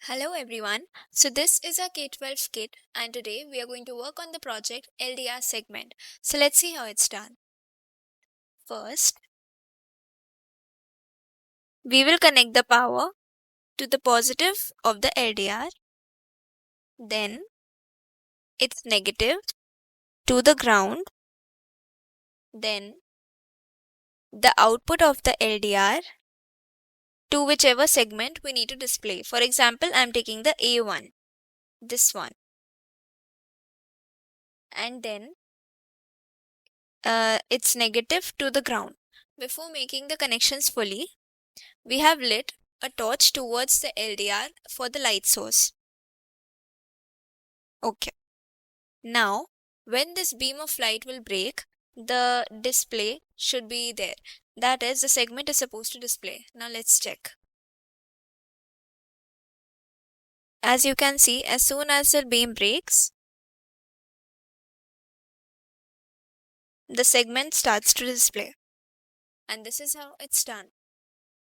Hello everyone. So this is our K-12 kit and today we are going to work on the project LDR segment. So let's see how it's done. First, we will connect the power to the positive of the LDR. Then its negative to the ground. Then the output of the LDR to whichever segment we need to display. For example, I'm taking the A1, this one. And then it's negative to the ground. Before making the connections fully, we have lit a torch towards the LDR for the light source. Okay. Now, when this beam of light will break, the display should be there. That is, the segment is supposed to display. Now let's check. As you can see, as soon as the beam breaks, the segment starts to display. And this is how it's done.